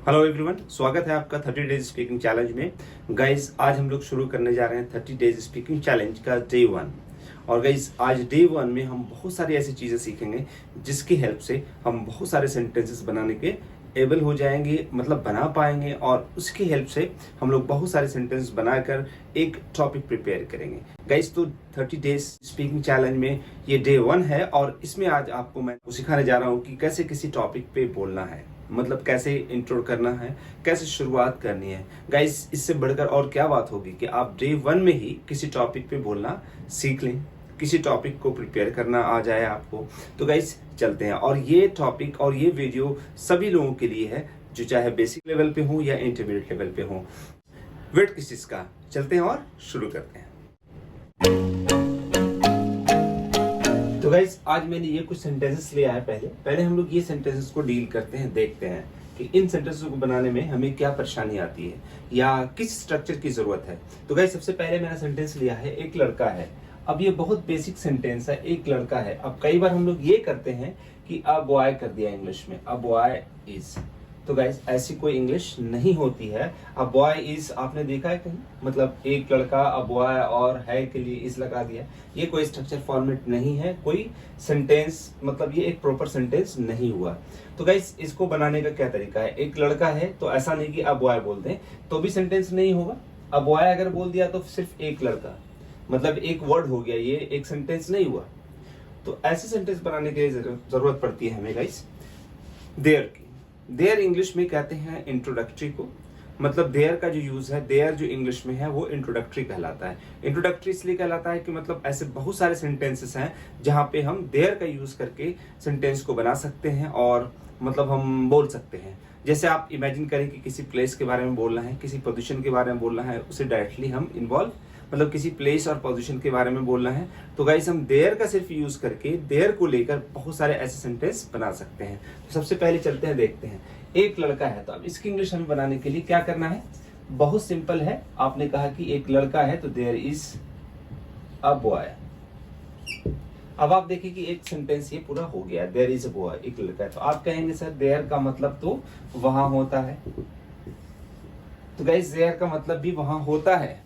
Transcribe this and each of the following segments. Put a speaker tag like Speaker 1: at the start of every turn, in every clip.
Speaker 1: Hello everyone, स्वागत है आपका 30 डेज स्पीकिंग चैलेंज में। गाइज आज हम लोग शुरू करने जा रहे हैं 30 डेज स्पीकिंग चैलेंज का डे 1। और गाइज आज डे 1 में हम बहुत सारी ऐसी चीज़ें सीखेंगे जिसकी हेल्प से हम बहुत सारे सेंटेंसेस बनाने के एबल हो जाएंगे, मतलब बना पाएंगे। और उसकी हेल्प से हम लोग बहुत सारे सेंटेंस बनाकर एक टॉपिक प्रिपेयर करेंगे। गाइज तो 30 डेज स्पीकिंग चैलेंज में ये डे 1 है और इसमें आज आपको मैं सिखाने जा रहा हूँ कि कैसे किसी टॉपिक पे बोलना है, मतलब कैसे इंट्रो करना है, कैसे शुरुआत करनी है। गाइस इससे बढ़कर और क्या बात होगी कि आप डे 1 में ही किसी टॉपिक पे बोलना सीख लें, किसी टॉपिक को प्रिपेयर करना आ जाए आपको। तो गाइस चलते हैं, और ये टॉपिक और ये वीडियो सभी लोगों के लिए है जो चाहे बेसिक लेवल पे हो या इंटरमीडिएट लेवल पे हो। वेट किस चीज का, चलते हैं और शुरू करते हैं। तो गाइस आज मैंने ये कुछ सेंटेंसेस लिया है। पहले हम लोग ये सेंटेंसेस को डील करते हैं, देखते हैं कि इन सेंटेंसेस को बनाने में हमें क्या परेशानी आती है या किस स्ट्रक्चर की जरूरत है। तो गाइस सबसे पहले मैंने सेंटेंस लिया है, एक लड़का है। अब ये बहुत बेसिक सेंटेंस है, एक लड़का है। अब कई बार हम लोग ये करते हैं कि अ बॉय कर दिया इंग्लिश में, अ बॉय इज। तो गाइस ऐसी कोई इंग्लिश नहीं होती है। अ बॉय इज आपने देखा है कहीं, मतलब एक लड़का, अ बॉय और है के लिए इज लगा दिया। ये कोई स्ट्रक्चर फॉर्मेट नहीं है, कोई सेंटेंस, मतलब ये एक प्रॉपर सेंटेंस नहीं हुआ। तो गाइस इसको बनाने का क्या तरीका है, एक लड़का है तो ऐसा नहीं कि अ बॉय बोल दें तो भी सेंटेंस नहीं होगा। अ बॉय अगर बोल दिया तो सिर्फ एक लड़का, मतलब एक वर्ड हो गया, ये एक सेंटेंस नहीं हुआ। तो ऐसे सेंटेंस बनाने के लिए जरूरत पड़ती है हमें गाइस देयर की। देयर इंग्लिश में कहते हैं इंट्रोडक्टरी को, मतलब देयर का जो यूज है, देयर जो इंग्लिश में है वो इंट्रोडक्टरी कहलाता है। इंट्रोडक्टरी इसलिए कहलाता है कि मतलब ऐसे बहुत सारे सेंटेंसेस हैं जहां पे हम देयर का यूज करके सेंटेंस को बना सकते हैं और मतलब हम बोल सकते हैं। जैसे आप इमेजिन करें कि किसी प्लेस के बारे में बोलना है, किसी पोजीशन के बारे में बोलना है, उसे डायरेक्टली हम इन्वॉल्व, मतलब किसी प्लेस और पोजीशन के बारे में बोलना है तो गाइस हम देयर का सिर्फ यूज करके देयर को लेकर बहुत सारे ऐसे सेंटेंस बना सकते हैं। तो सबसे पहले चलते हैं, देखते हैं। एक लड़का है, तो अब इसकी इंग्लिश हमें बनाने के लिए क्या करना है, बहुत सिंपल है। आपने कहा कि एक लड़का है तो देयर इज अ बॉय। अब आप देखिए कि एक सेंटेंस ये पूरा हो गया, देयर इज अ बॉय, एक लड़का है। तो आप कहेंगे सर देयर का मतलब तो वहां होता है। तो गाइस देयर का मतलब भी वहां होता है,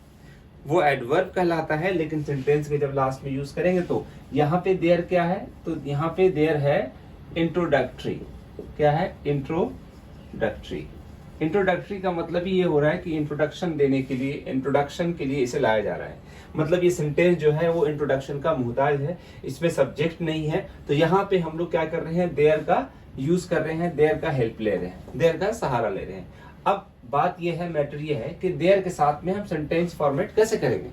Speaker 1: वो एडवर्ब कहलाता है, लेकिन सेंटेंस के जब लास्ट में यूज करेंगे तो यहाँ पे देयर क्या है, तो यहाँ पे देयर है इंट्रोडक्टरी। क्या है, इंट्रोडक्टरी। इंट्रोडक्टरी का मतलब ही ये हो रहा है कि इंट्रोडक्शन देने के लिए, इंट्रोडक्शन के लिए इसे लाया जा रहा है। मतलब ये सेंटेंस जो है वो इंट्रोडक्शन का मुहताज है, इसमें सब्जेक्ट नहीं है। तो यहाँ पे हम लोग क्या कर रहे हैं, देयर का यूज कर रहे हैं, देयर का हेल्प ले रहे हैं, देयर का सहारा ले रहे हैं। अब बात यह है, मैटर यह है कि देयर के साथ में हम सेंटेंस फॉर्मेट कैसे करेंगे।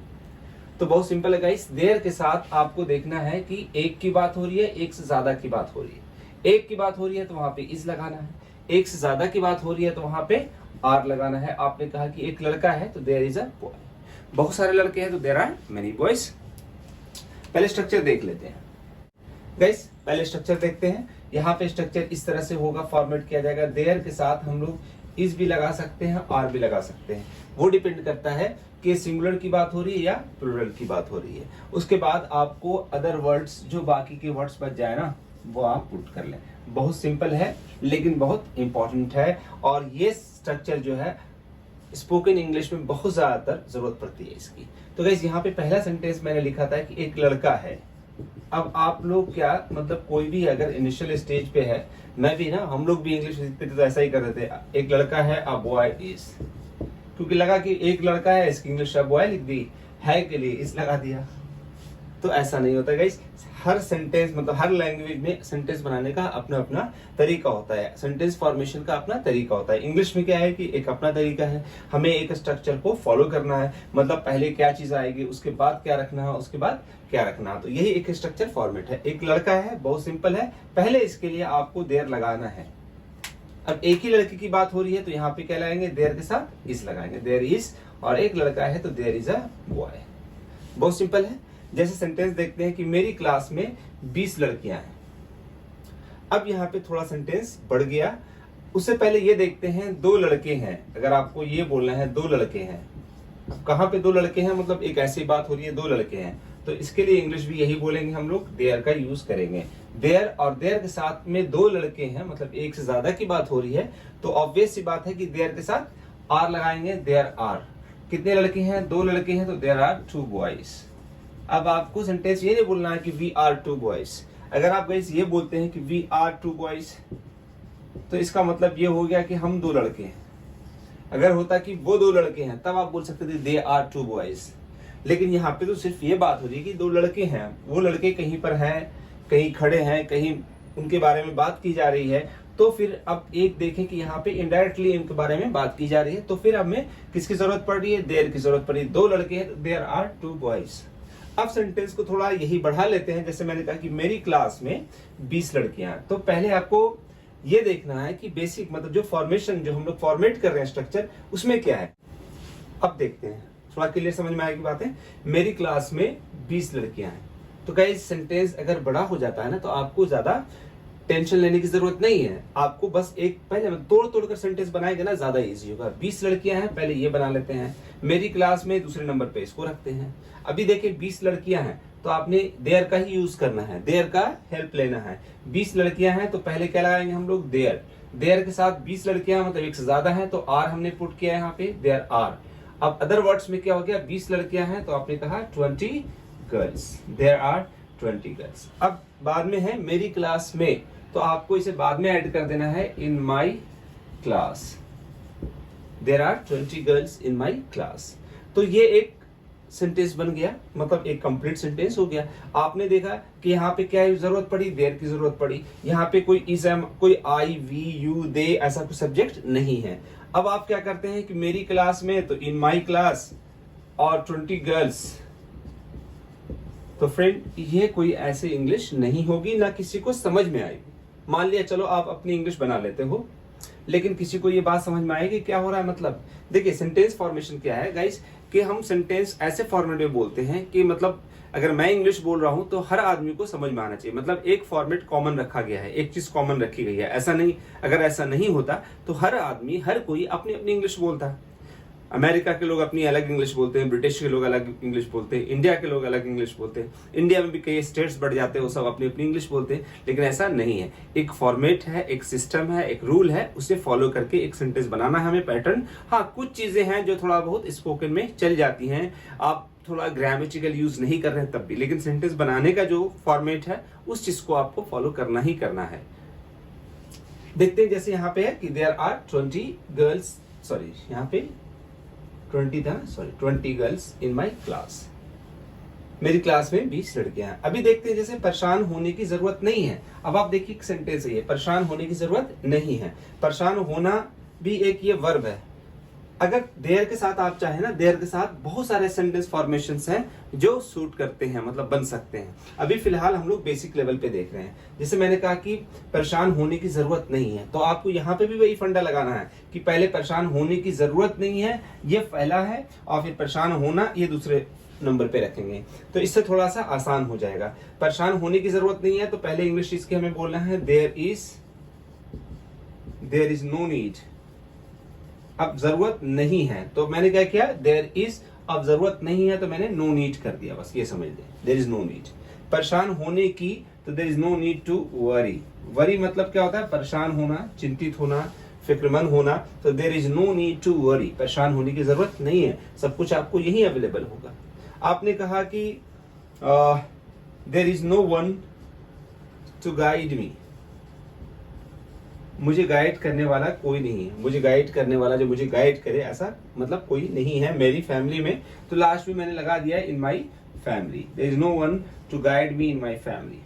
Speaker 1: तो बहुत सिंपल है गाइस, देयर के साथ आपको देखना है कि एक की बात हो रही है, एक से ज्यादा की बात हो रही है। एक की बात हो रही है तो वहां पे इज लगाना है, एक से ज्यादा की बात हो रही है तो वहां पे आर लगाना है। आपने कहा कि एक लड़का है तो देयर इज अ बॉय, बहुत सारे लड़के हैं तो देयर आर मेनी बॉयज। पहले स्ट्रक्चर देख लेते हैं गाइस, पहले स्ट्रक्चर देखते हैं। यहाँ पे स्ट्रक्चर इस तरह से होगा, फॉर्मेट किया जाएगा। देयर के साथ हम लोग इज भी लगा सकते हैं, आर भी लगा सकते हैं, वो डिपेंड करता है कि सिंगुलर की बात हो रही है या प्लूरल की बात हो रही है। उसके बाद आपको अदर वर्ड्स, जो बाकी के वर्ड्स बच जाए ना, वो आप पुट कर लें। बहुत सिंपल है लेकिन बहुत इंपॉर्टेंट है, और ये स्ट्रक्चर जो है स्पोकन इंग्लिश में बहुत ज्यादातर जरूरत पड़ती है इसकी। तो गाइस यहाँ पे पहला सेंटेंस मैंने लिखा था कि एक लड़का है। अब आप लोग क्या, मतलब कोई भी अगर इनिशियल स्टेज पे है, मैं भी ना, हम लोग भी इंग्लिश सीखते थे तो ऐसा ही करते थे, एक लड़का है अ बॉय इज, क्योंकि लगा कि एक लड़का है, इसकी इंग्लिश अ बॉय लिख दी, है के लिए इस लगा दिया। तो ऐसा नहीं होता गाइस, हर सेंटेंस, मतलब हर लैंग्वेज में सेंटेंस बनाने का अपना अपना तरीका होता है, सेंटेंस फॉर्मेशन का अपना तरीका होता है। इंग्लिश में क्या है कि एक अपना तरीका है, हमें एक स्ट्रक्चर को फॉलो करना है, मतलब पहले क्या चीज आएगी, उसके बाद क्या रखना है, उसके बाद क्या रखना है। तो यही एक स्ट्रक्चर फॉर्मेट है। एक लड़का है, बहुत सिंपल है, पहले इसके लिए आपको देयर लगाना है। अब एक ही लड़के की बात हो रही है तो यहाँ पे क्या लगाएंगे, देयर के साथ इज लगाएंगे, देयर इज। और एक लड़का है तो देयर इज अ बॉय। बहुत सिंपल है। जैसे सेंटेंस देखते हैं कि मेरी क्लास में 20 लड़कियां हैं। अब यहाँ पे थोड़ा सेंटेंस बढ़ गया। उससे पहले ये देखते हैं, 2 लड़के हैं। अगर आपको ये बोलना है 2 लड़के हैं, कहाँ पे 2 लड़के हैं, मतलब एक ऐसी बात हो रही है 2 लड़के हैं, तो इसके लिए इंग्लिश भी यही बोलेंगे हम लोग, देयर का यूज करेंगे। देयर और देयर के साथ में दो लड़के हैं, मतलब एक से ज्यादा की बात हो रही है, तो ऑब्वियस सी बात है कि देयर के साथ आर लगाएंगे, देयर आर। कितने लड़के हैं? दो लड़के हैं, तो देयर आर टू बॉयज। अब आपको सेंटेंस ये नहीं बोलना है कि वी आर टू बॉयज। अगर आप गाइस ये बोलते हैं कि वी आर टू बॉयज, तो इसका मतलब ये हो गया कि हम दो लड़के हैं। अगर होता कि वो दो लड़के हैं, तब आप बोल सकते थे दे आर टू बॉयज। लेकिन यहाँ पे तो सिर्फ ये बात हो रही है कि दो लड़के हैं, वो लड़के कहीं पर हैं, कहीं खड़े हैं, कहीं उनके बारे में बात की जा रही है। तो फिर अब एक देखें कि यहाँ पे इनडायरेक्टली इनके बारे में बात की जा रही है, तो फिर हमें किसकी जरूरत पड़ रही है? देयर की जरूरत पड़ी। दो लड़के हैं, देयर आर टू बॉयज। अब सेंटेंस को थोड़ा यही बढ़ा लेते हैं। जैसे मैंने कहा कि मेरी क्लास में 20 लड़कियां हैं, तो पहले आपको ये देखना है कि बेसिक मतलब जो फॉर्मेशन, जो हम लोग फॉर्मेट कर रहे हैं स्ट्रक्चर, उसमें क्या है। अब देखते हैं, थोड़ा क्लियर समझ में आएगी बातें। मेरी क्लास में 20 लड़कियां हैं, तो गाइस सेंटेंस अगर बड़ा हो जाता है ना, तो आपको ज्यादा टेंशन लेने की जरूरत नहीं है। आपको बस एक पहले तोड़ तोड़ कर सेंटेंस बनाएंगे ना, ज्यादा इजी होगा। 20 लड़कियां हैं, पहले ये बना लेते हैं। मेरी क्लास में दूसरे नंबर पे इसको रखते हैं। अभी देखिए 20 लड़कियां हैं, तो आपने देयर का ही यूज करना है, देयर का हेल्प लेना है। 20 लड़कियां हैं, तो पहले क्या लगाएंगे हम लोग? देयर। देयर के साथ 20 लड़कियां मतलब एक से ज्यादा है, तो आर हमने पुट किया है यहाँ पे, देयर आर। अब अदर वर्ड्स में क्या हो गया? 20 लड़कियां हैं, तो आपने कहा 20 गर्ल्स, देयर आर 20 गर्ल्स। अब बाद में है मेरी क्लास में, तो आपको इसे बाद में ऐड कर देना है, in my class there are 20 girls in my class. तो ये एक सेंटेंस बन गया, मतलब एक कंप्लीट सेंटेंस हो गया। आपने देखा कि यहाँ पे क्या जरूरत पड़ी? देयर की जरूरत पड़ी। यहाँ पे कोई इज, कोई आई, वी, यू, दे ऐसा कोई सब्जेक्ट नहीं है। अब आप क्या करते हैं कि मेरी क्लास में, तो इन माई क्लास और 20 गर्ल्स। तो फ्रेंड ये कोई ऐसे इंग्लिश नहीं होगी, ना किसी को समझ में आएगी। मान लिया चलो आप अपनी इंग्लिश बना लेते हो, लेकिन किसी को ये बात समझ में आएगी क्या हो रहा है? मतलब देखिए सेंटेंस फॉर्मेशन क्या है गाइस, कि हम सेंटेंस ऐसे फॉर्मेट में बोलते हैं कि मतलब अगर मैं इंग्लिश बोल रहा हूं तो हर आदमी को समझ में आना चाहिए। मतलब एक फॉर्मेट कॉमन रखा गया है, एक चीज कॉमन रखी गई है। ऐसा नहीं, अगर ऐसा नहीं होता तो हर आदमी, हर कोई अपनी अपनी इंग्लिश बोलता है। अमेरिका के लोग अपनी अलग इंग्लिश बोलते हैं, ब्रिटिश के लोग अलग इंग्लिश बोलते हैं, इंडिया के लोग अलग इंग्लिश बोलते हैं। इंडिया में भी कई स्टेट्स बढ़ जाते हैं, वो सब अपनी अपनी इंग्लिश बोलते हैं। लेकिन ऐसा नहीं है, एक फॉर्मेट है, एक सिस्टम है, एक रूल है, उसे फॉलो करके एक सेंटेंस बनाना है हमें, पैटर्न। हाँ, कुछ चीजें हैं जो थोड़ा बहुत स्पोकन में चल जाती हैं, आप थोड़ा ग्रामेटिकल यूज नहीं कर रहे हैं तब भी, लेकिन सेंटेंस बनाने का जो फॉर्मेट है उस चीज को आपको फॉलो करना ही करना है। देखते हैं, जैसे यहाँ पे है कि देयर आर 20 गर्ल्स, सॉरी यहाँ पे 20 था ना, sorry 20 girls in my class. मेरी क्लास में 20 लड़कियां हैं। अभी देखते हैं, जैसे परेशान होने की जरूरत नहीं है। अब आप देखिए सेंटेंस है, परेशान होने की जरूरत नहीं है। परेशान होना भी एक ये वर्ब है। अगर देयर के साथ आप चाहे ना, देयर के साथ बहुत सारे सेंटेंस फॉर्मेशंस हैं जो सूट करते हैं, मतलब बन सकते हैं। अभी फिलहाल हम लोग बेसिक लेवल पे देख रहे हैं। जैसे मैंने कहा कि परेशान होने की जरूरत नहीं है, तो आपको यहाँ पे भी वही फंडा लगाना है कि पहले परेशान होने की जरूरत नहीं है, ये पहला है, और फिर परेशान होना ये दूसरे नंबर पे रखेंगे, तो इससे थोड़ा सा आसान हो जाएगा। परेशान होने की जरूरत नहीं है, तो पहले इंग्लिश इसके हमें बोलना है देयर इज नो नीड। अब जरूरत नहीं है, तो मैंने क्या किया? There is. अब जरूरत नहीं है तो मैंने नो नीड कर दिया, बस ये समझ लें, देयर इज नो नीड। परेशान होने की, तो there is no need to worry. Worry मतलब क्या होता है? परेशान होना, चिंतित होना, फिक्रमंद होना। तो there is no need to worry, परेशान होने की जरूरत नहीं है, सब कुछ आपको यही अवेलेबल होगा। आपने कहा कि there is no one to guide me, मुझे गाइड करने वाला कोई नहीं है। मुझे गाइड करने वाला, जो मुझे गाइड करे, ऐसा मतलब कोई नहीं है मेरी फैमिली में। तो लास्ट में मैंने लगा दिया in my family, there is no one to guide me in my family.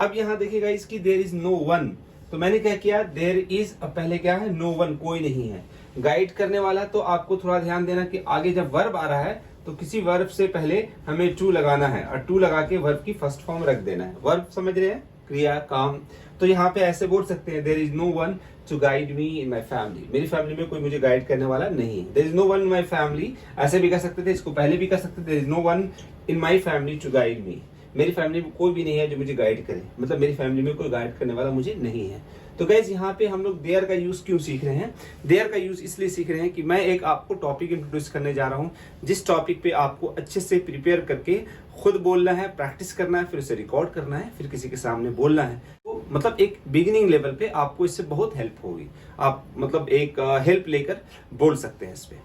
Speaker 1: अब यहां देखिएगा इसकी देयर इज नो वन, तो मैंने क्या किया? देयर इज, अब पहले क्या है? नो वन, कोई नहीं है। गाइड करने वाला, तो आपको थोड़ा ध्यान देना कि आगे जब वर्ब आ रहा है तो किसी वर्ब से पहले हमें टू लगाना है, और टू लगा के वर्ब की फर्स्ट फॉर्म रख देना है। वर्ब समझ रहे हैं? क्रिया, काम। तो यहाँ पे ऐसे बोल सकते हैं, there is no one to guide me in my family, मेरी फैमिली में कोई मुझे गाइड करने वाला नहीं है। There is no one in my family, ऐसे भी कह सकते थे, इसको पहले भी कह सकते थे, there is no one in my family to guide me. मेरी फैमिली में कोई भी नहीं है जो मुझे गाइड करे, मतलब मेरी फैमिली में कोई गाइड करने वाला मुझे नहीं है। तो गाइज यहाँ पे हम लोग देयर का यूज क्यों सीख रहे हैं? देयर का यूज इसलिए सीख रहे हैं कि मैं एक आपको टॉपिक इंट्रोड्यूस करने जा रहा हूँ, जिस टॉपिक पे आपको अच्छे से प्रिपेयर करके खुद बोलना है, प्रैक्टिस करना है, फिर उसे रिकॉर्ड करना है, फिर किसी के सामने बोलना है। तो मतलब एक बिगिनिंग लेवल पे आपको इससे बहुत हेल्प होगी। आप मतलब एक हेल्प लेकर बोल सकते हैं इस पे।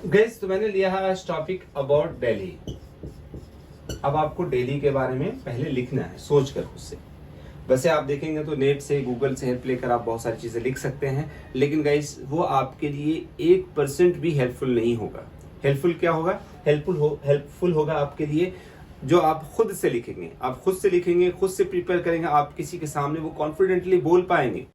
Speaker 1: गाइस, तो मैंने लिया है टॉपिक अबाउट दिल्ली। अब आपको दिल्ली के बारे में पहले लिखना है, सोच कर खुद से। वैसे आप देखेंगे तो नेट से, गूगल से हेल्प लेकर आप बहुत सारी चीजें लिख सकते हैं, लेकिन गाइस वो आपके लिए 1% भी हेल्पफुल नहीं होगा। हेल्पफुल क्या होगा? हेल्पफुल होगा आपके लिए जो आप खुद से लिखेंगे। आप खुद से लिखेंगे, खुद से प्रिपेयर करेंगे, आप किसी के सामने वो कॉन्फिडेंटली बोल पाएंगे।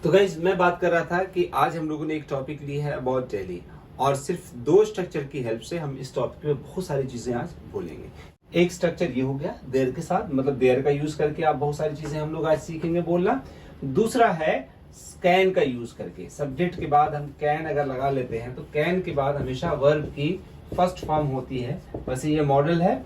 Speaker 1: तो गाइस, मैं बात कर रहा था कि आज हम लोगों ने एक टॉपिक ली है अबाउट दिल्ली, और सिर्फ 2 स्ट्रक्चर की हेल्प से हम इस टॉपिक में बहुत सारी चीजें आज बोलेंगे। एक स्ट्रक्चर ये हो गया देयर के साथ, मतलब देयर का यूज करके आप बहुत सारी चीजें हम लोग आज सीखेंगे बोलना। दूसरा है कैन का यूज करके। सब्जेक्ट के बाद हम कैन अगर लगा लेते हैं तो कैन के बाद हमेशा वर्ब की फर्स्ट फॉर्म होती है। वैसे ये मॉडल है,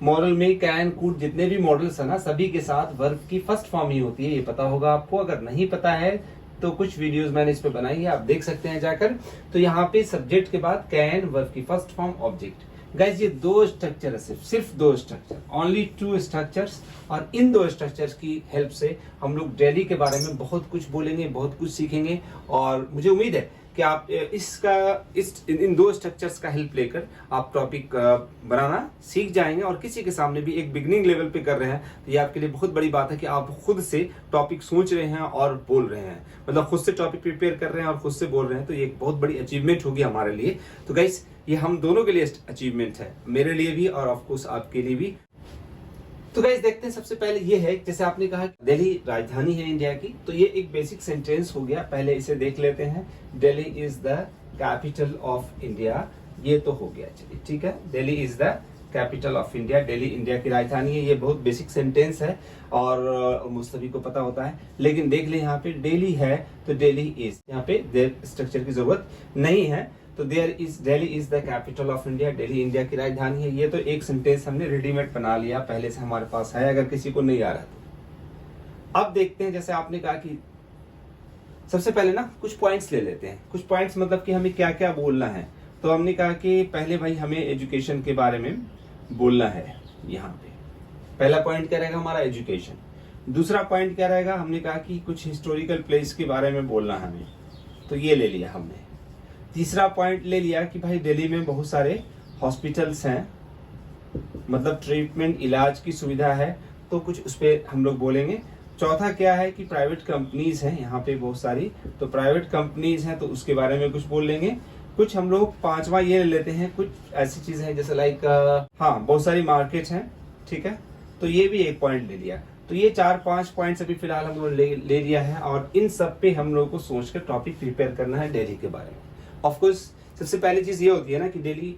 Speaker 1: मॉडल में कैन, कुड, जितने भी मॉडल्स है ना, सभी के साथ वर्ब की फर्स्ट फॉर्म ही होती है। ये पता होगा आपको। अगर नहीं पता है तो कुछ वीडियोस मैंने इस पे बनाई है, आप देख सकते हैं जाकर। तो यहाँ पे सब्जेक्ट के बाद कैन, वर्ब की फर्स्ट फॉर्म, ऑब्जेक्ट। गाइस, ये 2 स्ट्रक्चर है, सिर्फ 2 स्ट्रक्चर, ओनली 2 स्ट्रक्चर्स। और इन 2 स्ट्रक्चर्स की हेल्प से हम लोग दिल्ली के बारे में बहुत कुछ बोलेंगे, बहुत कुछ सीखेंगे। और मुझे उम्मीद है कि आप इन 2 स्ट्रक्चर्स का हेल्प लेकर आप टॉपिक बनाना सीख जाएंगे। और किसी के सामने भी एक बिगिनिंग लेवल पे कर रहे हैं तो ये आपके लिए बहुत बड़ी बात है कि आप खुद से टॉपिक सोच रहे हैं और बोल रहे हैं, मतलब खुद से टॉपिक प्रिपेयर कर रहे हैं और खुद से बोल रहे हैं। तो ये एक बहुत बड़ी अचीवमेंट होगी हमारे लिए। तो गाइस, ये हम दोनों के लिए अचीवमेंट है, मेरे लिए भी और ऑफकोर्स आपके लिए भी। तो गाइस, देखते हैं। सबसे पहले ये है, जैसे आपने कहा दिल्ली राजधानी है इंडिया की, तो ये एक बेसिक सेंटेंस हो गया। पहले इसे देख लेते हैं। Delhi is the capital of India. ये तो हो गया, चलिए ठीक है। Delhi is the capital of India. Delhi India की राजधानी है। ये बहुत बेसिक सेंटेंस है और सभी को पता होता है। लेकिन देख ले, यहाँ पे दिल्ली है तो दिल्ली इज, यहाँ पे देयर स्ट्रक्चर की जरूरत नहीं है। तो Delhi is the capital of India. Delhi India की राजधानी है। ये तो एक सेंटेंस हमने रेडीमेड बना लिया, पहले से हमारे पास है, अगर किसी को नहीं आ रहा तो। अब देखते हैं, जैसे आपने कहा कि सबसे पहले ना कुछ पॉइंट्स ले लेते हैं। कुछ पॉइंट्स मतलब कि हमें क्या क्या बोलना है। तो हमने कहा कि पहले भाई हमें एजुकेशन के बारे में बोलना है। यहाँ पे पहला पॉइंट क्या रहेगा हमारा? एजुकेशन। दूसरा पॉइंट क्या रहेगा? हमने कहा कि कुछ हिस्टोरिकल प्लेस के बारे में बोलना है हमें, तो ये ले लिया हमने। तीसरा पॉइंट ले लिया कि भाई दिल्ली में बहुत सारे हॉस्पिटल्स हैं, मतलब ट्रीटमेंट, इलाज की सुविधा है, तो कुछ उस पर हम लोग बोलेंगे। चौथा क्या है कि प्राइवेट कंपनीज हैं यहाँ पे बहुत सारी, तो प्राइवेट कंपनीज हैं तो उसके बारे में कुछ बोल लेंगे। कुछ हम लोग पांचवा ये ले लेते हैं, कुछ ऐसी चीजें हैं जैसे लाइक हाँ, बहुत सारी मार्केट्स हैं, ठीक है, तो ये भी एक पॉइंट ले लिया। तो ये 4-5 पॉइंट्स अभी फिलहाल हम लोग ले लिया है, और इन सब पे हम लोग को सोचकर टॉपिक प्रिपेयर करना है दिल्ली के बारे में। ऑफ कोर्स सबसे पहली चीज ये होती है ना कि दिल्ली,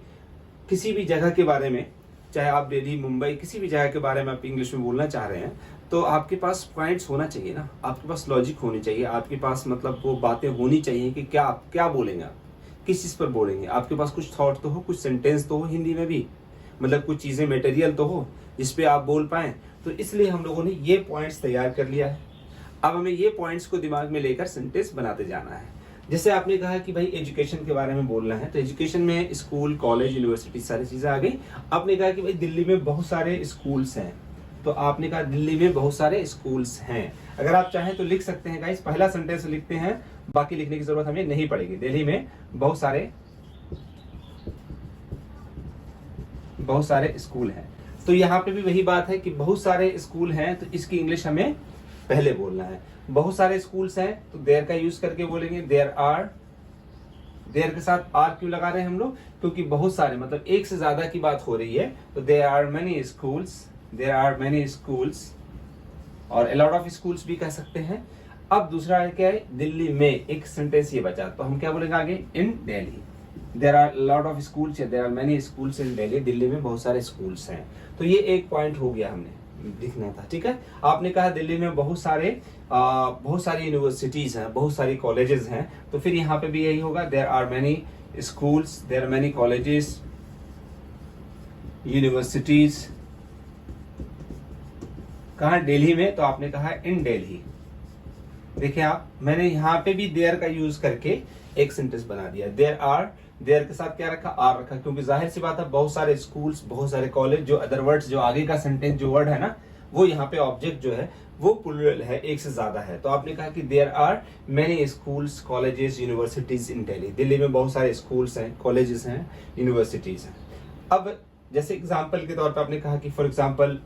Speaker 1: किसी भी जगह के बारे में, चाहे आप दिल्ली, मुंबई, किसी भी जगह के बारे में आप इंग्लिश में बोलना चाह रहे हैं, तो आपके पास पॉइंट्स होना चाहिए ना, आपके पास लॉजिक होनी चाहिए, आपके पास मतलब वो बातें होनी चाहिए कि क्या बोलेंगे आप, किस चीज पर बोलेंगे। आपके पास कुछ थॉट तो हो, कुछ सेंटेंस तो हो हिंदी में भी, मतलब कुछ चीजें, मटेरियल तो हो जिसपे आप बोल पाए। तो इसलिए हम लोगों ने ये पॉइंट्स तैयार कर लिया है। अब हमें ये पॉइंट्स को दिमाग में लेकर सेंटेंस बनाते जाना है। जैसे आपने कहा कि भाई एजुकेशन के बारे में बोलना है, तो एजुकेशन में स्कूल, कॉलेज, यूनिवर्सिटी, सारी चीजें आ गई। आपने कहा कि भाई दिल्ली में बहुत सारे स्कूल्स हैं, तो आपने कहा दिल्ली में बहुत सारे स्कूल्स हैं। अगर आप चाहें तो लिख सकते हैं गाइस, पहला सेंटेंस लिखते हैं, बाकी लिखने की जरूरत हमें नहीं पड़ेगी। दिल्ली में बहुत सारे स्कूल हैं। तो यहाँ पे भी वही बात है कि बहुत सारे स्कूल हैं, तो इसकी इंग्लिश हमें पहले बोलना है। बहुत सारे स्कूल्स हैं तो देयर का यूज करके बोलेंगे देयर आर। देयर के साथ आर क्यों लगा रहे हैं हम लोग? क्योंकि बहुत सारे, मतलब एक से ज्यादा की बात हो रही है, तो there are many schools, there are many schools, और अ लॉट ऑफ स्कूल्स भी कह सकते हैं। अब दूसरा क्या है? दिल्ली में, एक सेंटेंस ये बचा, तो हम क्या बोलेंगे आगे? In Delhi there are lot of schools, there are many schools in Delhi. Delhi में बहुत सारे स्कूल्स हैं। तो ये एक पॉइंट हो गया, हमने लिखना था, ठीक है। आपने कहा दिल्ली में बहुत सारी यूनिवर्सिटीज हैं, बहुत सारी कॉलेजेस हैं, तो फिर यहाँ पे भी यही होगा, there are many schools, there are many colleges, universities. कहाँ? दिल्ली में, तो आपने कहा इन दिल्ली। देखिए आप, मैंने यहाँ पे भी देयर का यूज करके एक सेंटेंस बना दिया। देयर आर, देयर के साथ क्या रखा? आर रखा, क्योंकि जाहिर सी बात है बहुत सारे स्कूल्स, बहुत सारे कॉलेज, जो अदर वर्ड्स, जो आगे का सेंटेंस जो वर्ड है ना, वो यहाँ पे ऑब्जेक्ट जो है वो प्लूरल है, एक से ज्यादा है। तो आपने कहा कि there are many schools, colleges, universities in Delhi. Delhi में बहुत सारे स्कूल्स हैं, कॉलेजेस हैं, यूनिवर्सिटीज हैं। अब जैसे एग्जाम्पल के तौर पर आपने कहा कि फॉर एग्जाम्पल,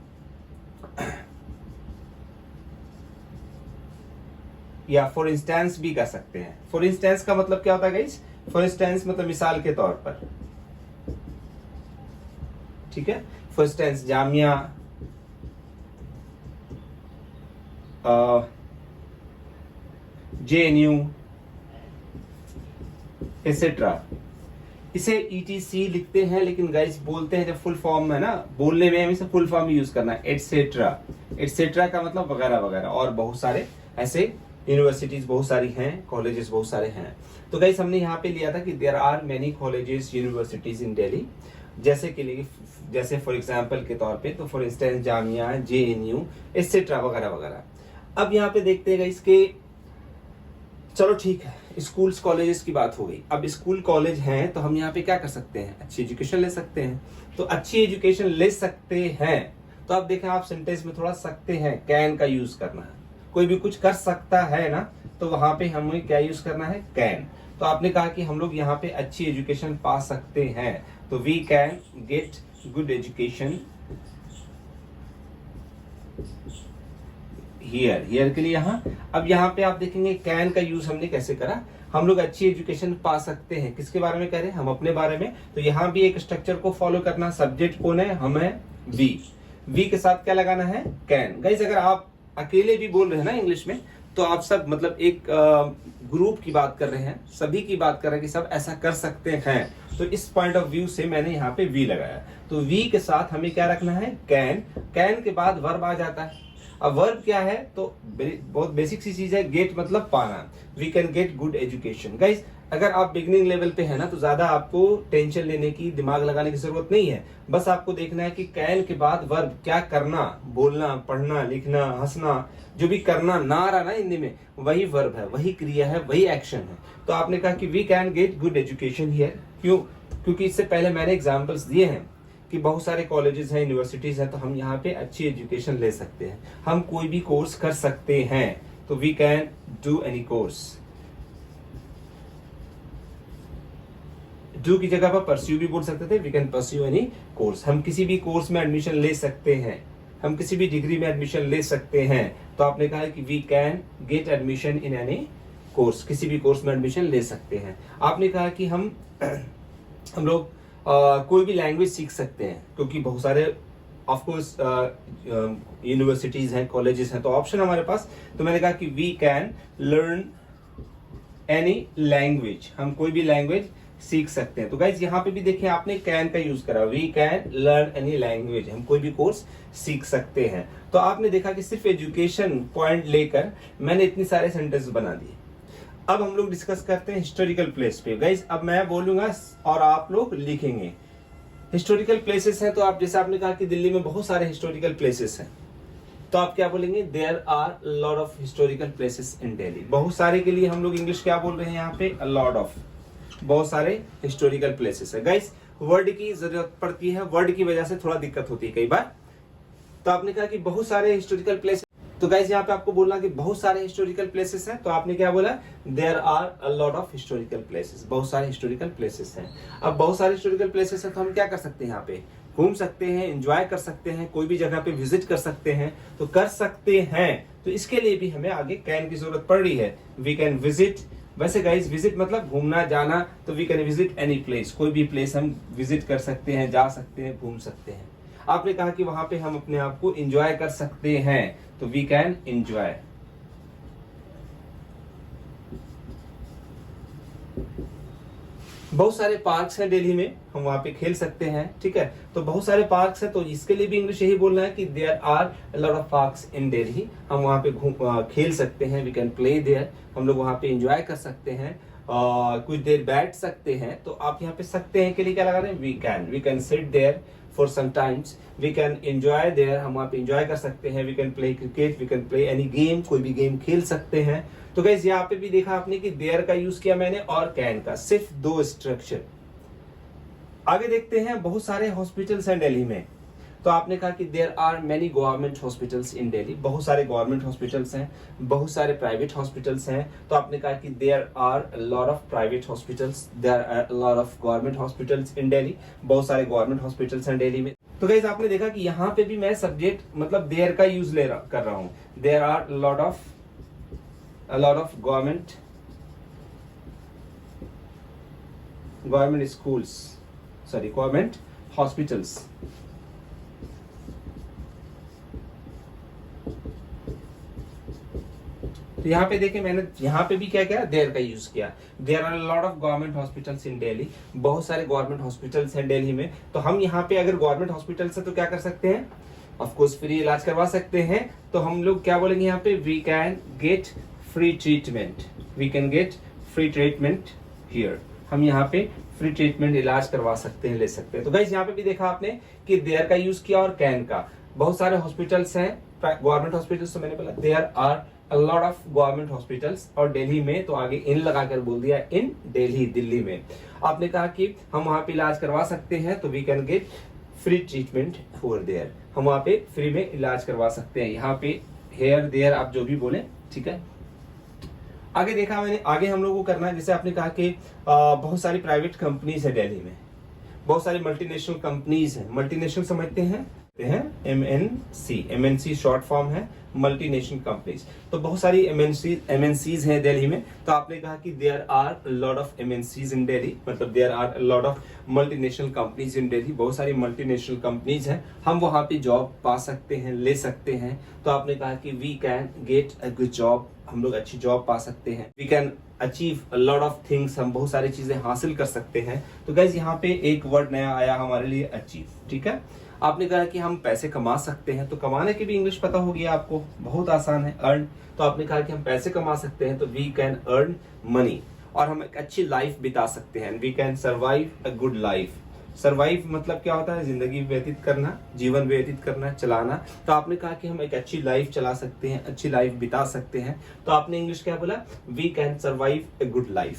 Speaker 1: या फॉर इंस्टेंस भी कर सकते हैं। फॉर इंस्टेंस का मतलब क्या होता है गाइस? फॉर इंस्टेंस मतलब मिसाल के तौर पर, ठीक है। For instance Jamia, JNU etcetera. इसे ETC लिखते हैं, लेकिन गाइस बोलते हैं जब फुल फॉर्म है ना, बोलने में हमेशा फुल फॉर्म यूज करना है, एटसेट्रा। एटसेट्रा का मतलब वगैरह वगैरह, और बहुत सारे ऐसे यूनिवर्सिटीज बहुत सारी हैं, कॉलेजेस बहुत सारे हैं। तो गाइस हमने यहाँ पे लिया था कि there are many colleges, universities in Delhi, जैसे के लिए, जैसे फॉर एग्जांपल के तौर पे, तो for instance Jamia, JNU etcetera वगैरह वगैरह। अब यहाँ पे देखते हैं गाइस के, चलो ठीक है, स्कूल्स कॉलेजेस की बात हो गई। अब स्कूल कॉलेज हैं तो हम यहाँ पे क्या कर सकते हैं? अच्छी एजुकेशन ले सकते हैं। तो अच्छी एजुकेशन ले सकते हैं, तो आप देखें, आप सेंटेंस में थोड़ा सकते हैं, कैन का यूज करना है। कोई भी कुछ कर सकता है ना, तो वहां पे हमें क्या यूज करना है? कैन। तो आपने कहा कि हम लोग यहाँ पे अच्छी एजुकेशन पा सकते हैं, तो we can get good education here. Here के लिए यहाँ, अब यहाँ पे आप देखेंगे कैन का यूज हमने कैसे करा। हम लोग अच्छी एजुकेशन पा सकते हैं, किसके बारे में कह रहे हैं? हम अपने बारे में। तो यहाँ भी एक स्ट्रक्चर को फॉलो करना। सब्जेक्ट कौन है? हम है, वी। वी के साथ क्या लगाना है? कैन। गाइस अगर आप अकेले भी बोल रहे हैं ना इंग्लिश में, तो आप सब मतलब एक ग्रुप की बात कर रहे हैं, सभी की बात कर रहे हैं कि सब ऐसा कर सकते हैं। तो इस पॉइंट ऑफ व्यू से मैंने यहाँ पे वी लगाया। तो वी के साथ हमें क्या रखना है? कैन। कैन के बाद वर्ब आ जाता है। अब वर्ब क्या है? तो बहुत बेसिक सी चीज है, गेट मतलब पाना। We can get good education. Guys अगर आप बिगनिंग लेवल पे है ना, तो ज्यादा आपको टेंशन लेने की, दिमाग लगाने की जरूरत नहीं है। बस आपको देखना है कि कैन के बाद वर्ब क्या करना, बोलना, पढ़ना, लिखना, हंसना, जो भी करना ना रहा ना हिंदी में, वही वर्ब है, वही क्रिया है, वही एक्शन है। तो आपने कहा कि we can get good education here. क्यों? क्योंकि इससे पहले मैंने एग्जाम्पल्स दिए हैं कि बहुत सारे कॉलेजेस हैं, यूनिवर्सिटीज हैं, तो हम यहाँ पे अच्छी एजुकेशन ले सकते हैं। हम कोई भी कोर्स कर सकते हैं, तो we can do any course. Do की जगह पर परस्यू भी बोल सकते थे, we can pursue any course. हम किसी भी कोर्स में एडमिशन ले सकते हैं, हम किसी भी डिग्री में एडमिशन ले सकते हैं। तो आपने कहा कि we can get admission in any course, किसी भी कोर्स में एडमिशन ले सकते हैं। आपने कहा कि हम लोग कोई भी लैंग्वेज सीख सकते हैं, क्योंकि बहुत सारे ऑफकोर्स यूनिवर्सिटीज हैं, कॉलेजेस हैं, तो ऑप्शन हमारे पास। तो मैंने कहा कि we can learn any language, हम कोई भी लैंग्वेज सीख सकते हैं। तो गाइज यहाँ पे भी देखिए, आपने कैन का यूज करा, we can learn any language, हम कोई भी कोर्स सीख सकते हैं। तो आपने देखा कि सिर्फ एजुकेशन पॉइंट लेकर मैंने इतने सारे सेंटेंस बना दिए। अब हम लोग डिस्कस करते हैं हिस्टोरिकल प्लेस पे। गाइज अब मैं बोलूंगा और आप लोग लिखेंगे। हिस्टोरिकल प्लेसेस हैं, तो आप जैसे आपने कहा कि दिल्ली में बहुत सारे हिस्टोरिकल प्लेसेस हैं, तो आप क्या बोलेंगे? There are lot of historical places in Delhi. बहुत सारे के लिए हम लोग इंग्लिश क्या बोल रहे हैं यहाँ पे? लॉट ऑफ, बहुत सारे हिस्टोरिकल प्लेसेस है। गाइस वर्ड की जरूरत पड़ती है, वर्ड की वजह से थोड़ा दिक्कत होती है कई बार। तो आपने कहा कि बहुत सारे हिस्टोरिकल प्लेसेस, तो गाइस यहाँ पे आपको बोलना कि बहुत सारे हिस्टोरिकल प्लेसेस हैं, तो आपने क्या बोला? There are a lot of historical places, बहुत सारे हिस्टोरिकल प्लेसेस हैं। अब बहुत सारे हिस्टोरिकल प्लेसेस हैं, तो हम क्या कर सकते हैं? यहाँ पे घूम सकते हैं, एंजॉय कर सकते हैं, कोई भी जगह पे विजिट कर सकते हैं। तो कर सकते हैं, तो इसके लिए भी हमें आगे कैन की जरूरत पड़ रही है। We can visit. वैसे गाइस विजिट मतलब घूमना, जाना, तो we can visit any place, कोई भी प्लेस हम विजिट कर सकते हैं, जा सकते हैं, घूम सकते हैं। आपने कहा कि वहां पे हम अपने आप को एंजॉय कर सकते हैं, तो वी कैन एंजॉय। बहुत सारे पार्क्स हैं दिल्ली में, हम वहां पे खेल सकते हैं, ठीक है। तो बहुत सारे पार्क्स हैं, तो इसके लिए भी इंग्लिश यही बोलना है कि there are a lot of parks in Delhi. हम वहां पे खेल सकते हैं, वी कैन प्ले देयर, हम लोग वहां पे एंजॉय कर सकते हैं, कुछ देर बैठ सकते हैं। तो आप यहाँ पे सकते हैं के लिए क्या लगा रहे हैं? We can sit there for some times, we can enjoy there, हम वहाँ पे एंजॉय कर सकते हैं, we can play cricket, we can play any game, कोई भी गेम खेल सकते हैं। तो गाइस यहाँ पे भी देखा आपने कि देयर का यूज किया मैंने और कैन का, सिर्फ 2 स्ट्रक्चर। आगे देखते हैं, बहुत सारे हॉस्पिटल्स हैं दिल्ली में, तो आपने कहा कि there are many government hospitals in Delhi, बहुत सारे गवर्नमेंट हॉस्पिटल्स हैं, बहुत सारे प्राइवेट हॉस्पिटल्स हैं। तो आपने कहा कि there are a lot of private hospitals, there are a lot of government hospitals in Delhi, बहुत सारे गवर्नमेंट हॉस्पिटल्स हैं दिल्ली में। तो गाइस आपने देखा कि यहाँ पे भी मैं सब्जेक्ट मतलब देयर का यूज कर रहा हूँ। There are a lot of government schools, sorry government hospitals. तो यहाँ पे देखिए मैंने यहाँ पे भी क्या किया, देयर का यूज किया। There are lot of government hospitals in Delhi, बहुत सारे गवर्नमेंट हॉस्पिटल्स हैं दिल्ली में। तो हम यहाँ पे अगर गवर्नमेंट हॉस्पिटल्स है तो क्या कर सकते हैं, ऑफ कोर्स फ्री इलाज करवा सकते हैं। तो हम लोग क्या बोलेंगे यहाँ पे, we can get free treatment, we can get free treatment here, हम यहाँ पे फ्री ट्रीटमेंट इलाज करवा सकते हैं, ले सकते हैं। तो गाइस यहाँ पे भी देखा आपने कि देयर का यूज किया और कैन का। बहुत सारे हॉस्पिटल्स हैं, गवर्नमेंट हॉस्पिटल्स, तो मैंने बोला there are a lot of government hospitals, और दिल्ली में तो आगे इन लगाकर बोल दिया, इन दिल्ली, दिल्ली में। आपने कहा कि हम वहां पे इलाज करवा सकते हैं, तो we can get free treatment over there, हम वहां पे फ्री में इलाज करवा सकते हैं। यहाँ पे हेयर देयर आप जो भी बोले, ठीक है। आगे देखा मैंने, आगे हम लोगों को करना है, जैसे आपने कहा कि बहुत सारी प्राइवेट कंपनीज है दिल्ली में, बहुत सारी मल्टीनेशनल कंपनीज है। मल्टीनेशनल समझते हैं MNC शॉर्ट फॉर्म है, मल्टीनेशनल कंपनीज। तो बहुत सारी MNCs हैं दिल्ली में। तो आपने कहा कि there are lot of MNCs in Delhi, मतलब there are lot of multinational companies in Delhi, बहुत सारी मल्टीनेशनल कंपनीज हैं, हम वहां पे जॉब पा सकते हैं, ले सकते हैं। तो आपने कहा कि we can get a good job, हम लोग अच्छी जॉब पा सकते हैं। We can achieve a lot of things, हम बहुत सारी चीजें हासिल कर सकते हैं। तो गाइस यहाँ पे एक वर्ड नया आया हमारे लिए, अचीव, ठीक है। आपने कहा कि हम पैसे कमा सकते हैं, तो कमाने की भी इंग्लिश पता होगी आपको, बहुत आसान है, अर्न। तो आपने कहा कि हम पैसे कमा सकते हैं, तो वी कैन अर्न मनी, और हम एक अच्छी लाइफ बिता सकते हैं, we can survive a good life. Survive मतलब क्या होता है, जिंदगी व्यतीत करना, जीवन व्यतीत करना, चलाना। तो आपने कहा कि हम एक अच्छी लाइफ चला सकते हैं, अच्छी लाइफ बिता सकते हैं। तो आपने इंग्लिश क्या बोला, we can survive a good life.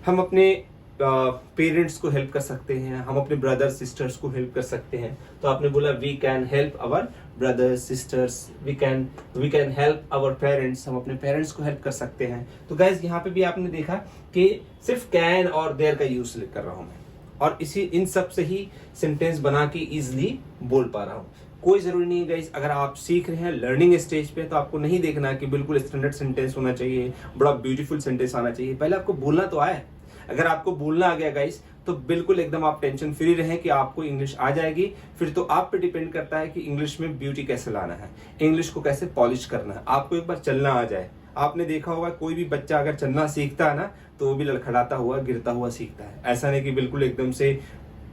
Speaker 1: हम अपने पेरेंट्स को हेल्प कर सकते हैं, हम अपने ब्रदर्स सिस्टर्स को हेल्प कर सकते हैं। तो आपने बोला we can help our brothers sisters, we can help our parents, हम अपने पेरेंट्स को हेल्प कर सकते हैं। तो गाइज यहाँ पे भी आपने देखा कि सिर्फ कैन और देयर का यूज कर रहा हूं मैं, और इन सब से ही सेंटेंस बना के इजिली बोल पा रहा हूँ। कोई जरूरी नहीं गाइस, अगर आप सीख रहे हैं लर्निंग स्टेज पे, तो आपको नहीं देखना कि बिल्कुल स्टैंडर्ड सेंटेंस होना चाहिए, बड़ा ब्यूटीफुल सेंटेंस आना चाहिए। पहले आपको बोलना तो आए। अगर आपको बोलना आ गया गाइस, तो बिल्कुल एकदम आप टेंशन फ्री रहें कि आपको इंग्लिश आ जाएगी। फिर तो आप पे डिपेंड करता है कि इंग्लिश में ब्यूटी कैसे लाना है, इंग्लिश को कैसे पॉलिश करना है। आपको एक बार चलना आ जाए। आपने देखा होगा कोई भी बच्चा अगर चलना सीखता है ना, तो वो भी लड़खड़ाता हुआ, गिरता हुआ सीखता है। ऐसा नहीं कि बिल्कुल एकदम से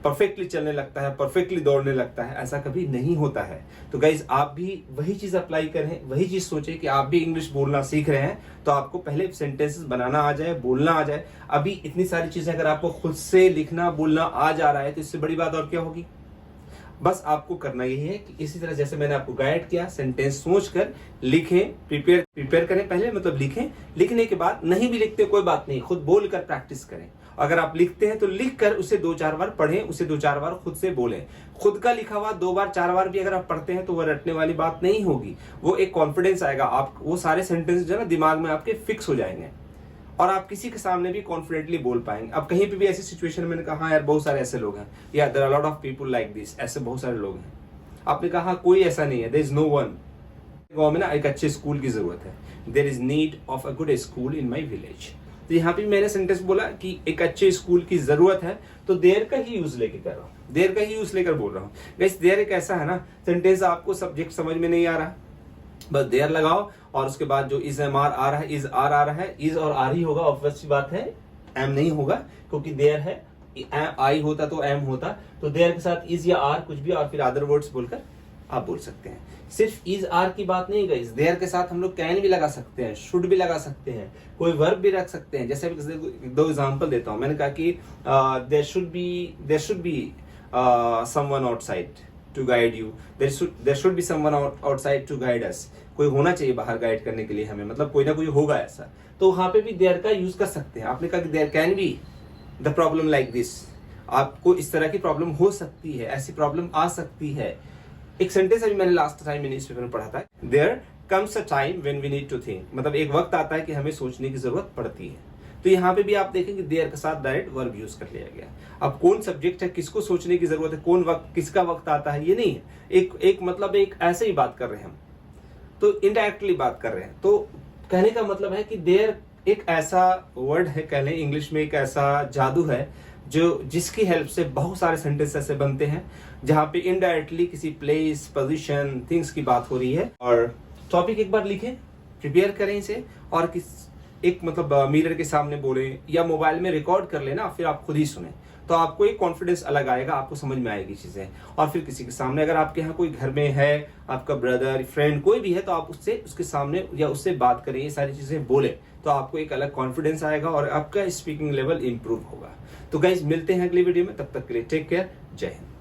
Speaker 1: परफेक्टली चलने लगता है, परफेक्टली दौड़ने लगता है, ऐसा कभी नहीं होता है। तो गाइज आप भी वही चीज अप्लाई करें, वही चीज सोचें कि आप भी इंग्लिश बोलना सीख रहे हैं, तो आपको पहले सेंटेंसेस बनाना आ जाए, बोलना आ जाए। अभी इतनी सारी चीजें अगर आपको खुद से लिखना बोलना आ जा रहा है, तो इससे बड़ी बात और क्या होगी। बस आपको करना यही है कि इसी तरह जैसे मैंने आपको गाइड किया, सेंटेंस सोचकर लिखें, प्रिपेयर करें पहले, मतलब लिखें। लिखने के बाद नहीं भी लिखते कोई बात नहीं, खुद बोलकर प्रैक्टिस करें। अगर आप लिखते हैं तो लिखकर उसे 2-4 बार पढ़ें, उसे 2-4 बार खुद से बोलें। खुद का लिखा हुआ 2 बार 4 बार भी अगर आप पढ़ते हैं तो वह रटने वाली बात नहीं होगी, वो एक कॉन्फिडेंस आएगा। आप वो सारे सेंटेंस जो है ना दिमाग में आपके फिक्स हो जाएंगे, और आप किसी के सामने भी कॉन्फिडेंटली बोल पाएंगे। अब कहीं पे भी ऐसी सिचुएशन, मैंने कहा यार बहुत सारे ऐसे लोग हैं, या there are lot of people like this, ऐसे बहुत सारे लोग हैं। आपने कहा कोई ऐसा नहीं है, देयर इज नो वन। गांव में ना एक अच्छे स्कूल की जरूरत है, there is need of a good school in my village. तो यहाँ पे मैंने सेंटेंस बोला कि एक अच्छे स्कूल की जरूरत है, तो देयर का ही यूज लेके कर रहा हूँ, देयर का ही यूज लेकर बोल रहा हूँ। गाइस देयर एक ऐसा है ना सेंटेंस, आपको सब्जेक्ट समझ में नहीं आ रहा, बस देयर लगाओ, और उसके बाद जो इज एम आर आ रहा है, इज आर आ रहा है, इज और आर ही होगा, ऑब्वियस सी बात है, एम नहीं होगा, क्योंकि देयर है, आई होता तो एम होता। तो देयर के साथ इज या आर कुछ भी, और फिर अदर वर्ड्स बोलकर आप बोल सकते हैं। सिर्फ इज आर की बात नहीं गई, देयर के साथ हम लोग कैन भी लगा सकते हैं, शुड भी लगा सकते हैं, कोई वर्ब भी रख सकते हैं। जैसे 2 एग्जांपल देता हूं। मैंने कहा कि there should be someone outside to guide you. There should be someone outside to guide us. कोई होना चाहिए बाहर गाइड करने के लिए हमें, मतलब कोई ना कोई होगा ऐसा। तो वहां पे भी देयर का यूज कर सकते हैं। आपने कहा कि there can be the problem like this, आपको इस तरह की प्रॉब्लम हो सकती है, ऐसी प्रॉब्लम आ सकती है। एक सेंटेंस अभी मैंने लास्ट टाइम न्यूज़पेपर में पढ़ा था, there comes a time when we need to think, मतलब एक वक्त आता है कि हमें सोचने की जरूरत पड़ती है। तो यहाँ पे भी आप देखेंगे देयर के साथ डायरेक्ट वर्ब यूज कर लिया गया। अब कौन सब्जेक्ट है, किसको सोचने की जरूरत है, कौन वक्त, किसका वक्त आता है, ये नहीं है। एक मतलब एक ऐसे ही बात कर रहे हैं हम, तो इनडायरेक्टली बात कर रहे हैं। तो कहने का मतलब है कि देयर एक ऐसा वर्ड है, कह लें इंग्लिश में एक ऐसा जादू है जो जिसकी हेल्प से बहुत सारे सेंटेंस ऐसे बनते हैं जहां पे इनडायरेक्टली किसी प्लेस, पोजीशन, थिंग्स की बात हो रही है। और टॉपिक एक बार लिखें, प्रिपेयर करें इसे, और एक मतलब मिरर के सामने बोलें या मोबाइल में रिकॉर्ड कर लेना, फिर आप खुद ही सुने, तो आपको एक कॉन्फिडेंस अलग आएगा, आपको समझ में आएगी चीजें। और फिर किसी के सामने, अगर आपके यहाँ कोई घर में है, आपका ब्रदर, फ्रेंड कोई भी है, तो आप उससे, उसके सामने या उससे बात करें, ये सारी चीजें बोले, तो आपको एक अलग कॉन्फिडेंस आएगा और आपका स्पीकिंग लेवल इंप्रूव होगा। तो गाइज मिलते हैं अगली वीडियो में, तब तक के लिए टेक केयर, जय हिंद।